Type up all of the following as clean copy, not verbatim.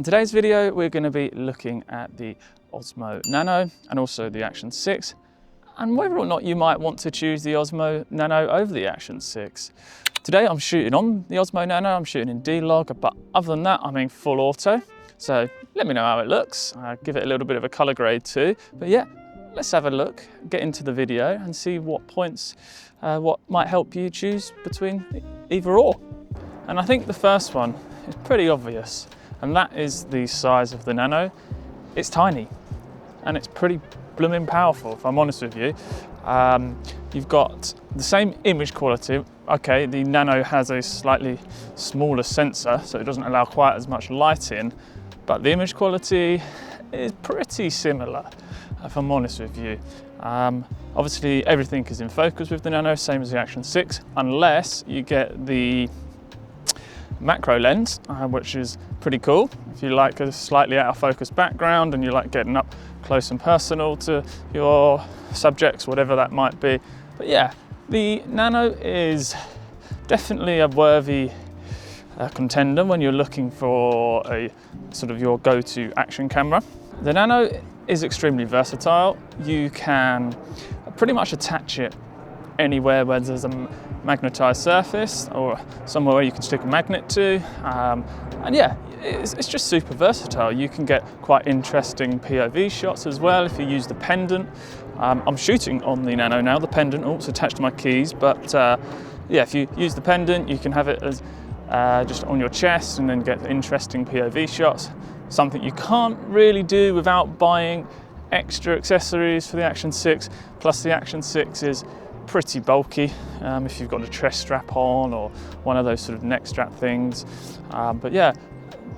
In today's video, we're going to be looking at the Osmo Nano and also the Action 6, and whether or not you might want to choose the Osmo Nano over the Action 6. Today I'm shooting on the Osmo Nano, I'm shooting in D-Log, but other than that I'm in full auto. So let me know how it looks, give it a little bit of a colour grade too. But yeah, let's have a look, get into the video and see what points, what might help you choose between either or. And I think the first one is pretty obvious, and that is the size of the Nano. It's tiny and it's pretty blooming powerful, if I'm honest with you. You've got the same image quality. Okay, the Nano has a slightly smaller sensor, so it doesn't allow quite as much light in, but the image quality is pretty similar, if I'm honest with you. Obviously everything is in focus with the Nano, same as the Action 6, unless you get the macro lens, which is pretty cool. If you like a slightly out of focus background and you like getting up close and personal to your subjects, whatever that might be. But yeah, the Nano is definitely a worthy contender when you're looking for a sort of your go-to action camera. The Nano is extremely versatile. You can pretty much attach it anywhere where there's a magnetized surface or somewhere where you can stick a magnet to, and yeah, it's just super versatile. You can get quite interesting POV shots as well if you use the pendant. I'm shooting on the Nano now. The pendant also attached to my keys, but yeah, if you use the pendant you can have it as just on your chest and then get interesting POV shots, something you can't really do without buying extra accessories for the Action 6. Plus the Action 6 is pretty bulky if you've got a chest strap on or one of those sort of neck strap things. But yeah,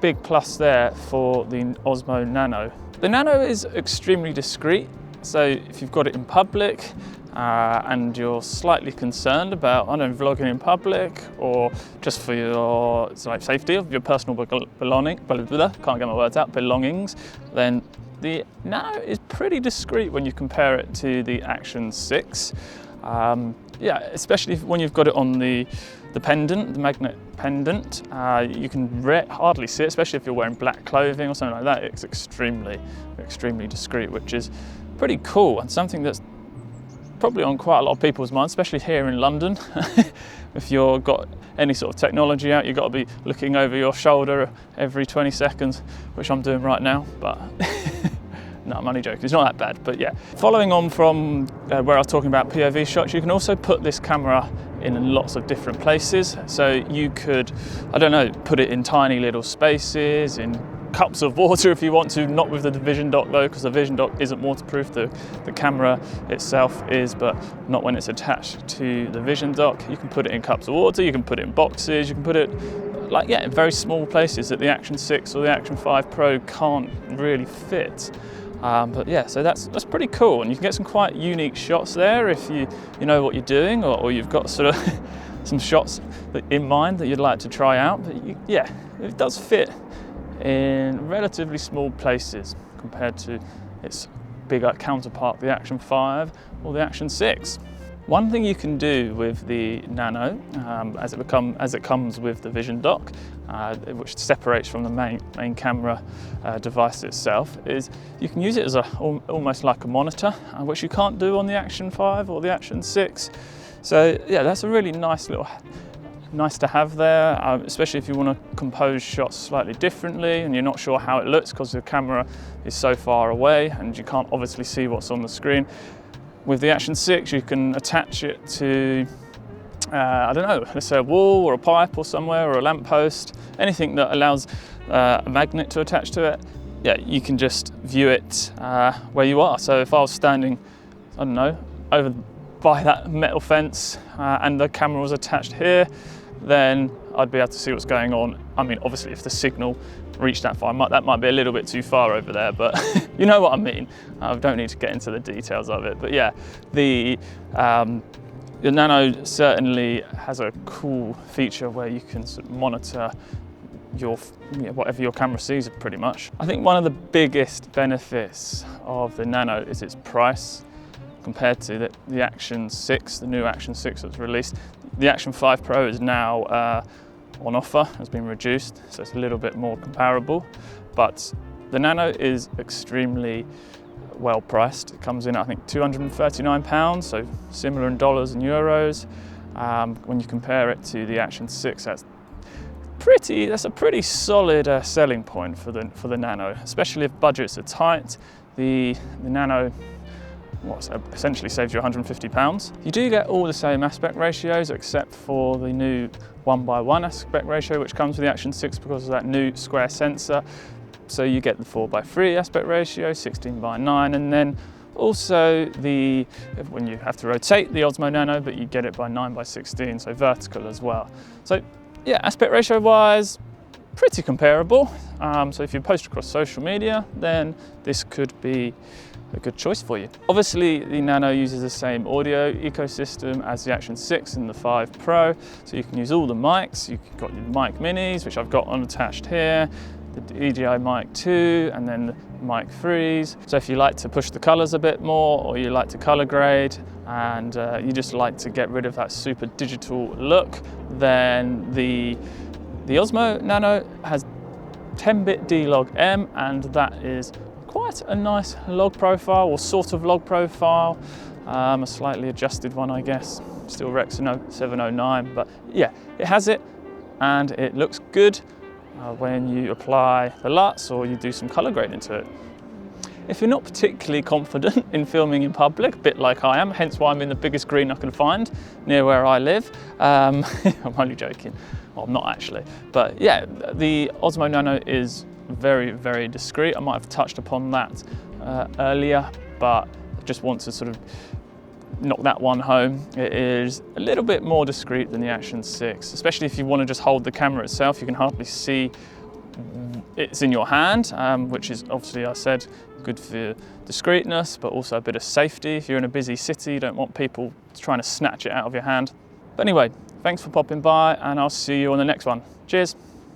big plus there for the Osmo Nano. The Nano is extremely discreet, so if you've got it in public and you're slightly concerned about, I don't know, vlogging in public or just for your safety of your personal belongings, can't get my words out, belongings, then the Nano is pretty discreet when you compare it to the Action 6. Yeah, especially when you've got it on the pendant, the magnet pendant, you can hardly see it, especially if you're wearing black clothing or something like that. It's extremely discreet, which is pretty cool and something that's probably on quite a lot of people's minds, especially here in London. If you've got any sort of technology out, you've got to be looking over your shoulder every 20 seconds, which I'm doing right now, but no, I'm only joking, it's not that bad. But yeah, following on from where I was talking about POV shots, you can also put this camera in lots of different places. So you could, I don't know, put it in tiny little spaces, in cups of water if you want to, not with the Vision Dock though, because the Vision Dock isn't waterproof. The camera itself is, but not when it's attached to the Vision Dock. You can put it in cups of water, you can put it in boxes, you can put it in very small places that the Action 6 or the Action 5 Pro can't really fit. But yeah, so that's pretty cool, and you can get some quite unique shots there if you know what you're doing, or you've got sort of some shots in mind that you'd like to try out. But yeah, it does fit in relatively small places compared to its bigger counterpart, the Action 5 or the Action 6. One thing you can do with the Nano, as it comes with the Vision Dock, which separates from the main camera device itself, is you can use it as almost like a monitor, which you can't do on the Action 5 or the Action 6. So yeah, that's a really nice to have there, especially if you want to compose shots slightly differently and you're not sure how it looks because the camera is so far away and you can't obviously see what's on the screen. With the Action 6, you can attach it to, I don't know, let's say a wall or a pipe or somewhere, or a lamppost, anything that allows a magnet to attach to it. Yeah, you can just view it where you are. So if I was standing, I don't know, over by that metal fence and the camera was attached here, then I'd be able to see what's going on. I mean, obviously if the signal reached that far, that might be a little bit too far over there, but you know what I mean. I don't need to get into the details of it, but yeah, the Nano certainly has a cool feature where you can sort of monitor whatever your camera sees pretty much. I think one of the biggest benefits of the Nano is its price compared to the Action 6, the new Action 6 that's released. The Action 5 Pro is now on offer has been reduced, so it's a little bit more comparable. But the Nano is extremely well priced. It comes in at, I think, £239, so similar in dollars and euros. When you compare it to the Action 6, that's a pretty solid selling point for the Nano, especially if budgets are tight. The Nano essentially saves you £150. You do get all the same aspect ratios except for the new 1:1 aspect ratio, which comes with the Action 6 because of that new square sensor. So you get the 4:3 aspect ratio, 16:9, and then also when you have to rotate the Osmo Nano, but you get it by 9:16, so vertical as well. So yeah, aspect ratio wise, pretty comparable. So if you post across social media, then this could be a good choice for you. Obviously, the Nano uses the same audio ecosystem as the Action 6 and the 5 Pro, so you can use all the mics. You've got your mic minis, which I've got on attached here, the DJI Mic 2, and then the Mic 3s. So if you like to push the colors a bit more, or you like to color grade, and you just like to get rid of that super digital look, then the Osmo Nano has 10-bit D-Log M, and that is quite a nice log profile, or sort of log profile, a slightly adjusted one, I guess. Still Rec 709, but yeah, it has it, and it looks good when you apply the LUTs or you do some color grading to it. If you're not particularly confident in filming in public, a bit like I am, hence why I'm in the biggest green I can find near where I live. I'm only joking. Well, I'm not actually. But yeah, the Osmo Nano is very, very discreet. I might have touched upon that earlier, but I just want to sort of knock that one home. It is a little bit more discreet than the Action 6, especially if you want to just hold the camera itself. You can hardly see it's in your hand, which is obviously, I said, good for discreetness, but also a bit of safety. If you're in a busy city, you don't want people trying to snatch it out of your hand. But anyway, thanks for popping by, and I'll see you on the next one. Cheers.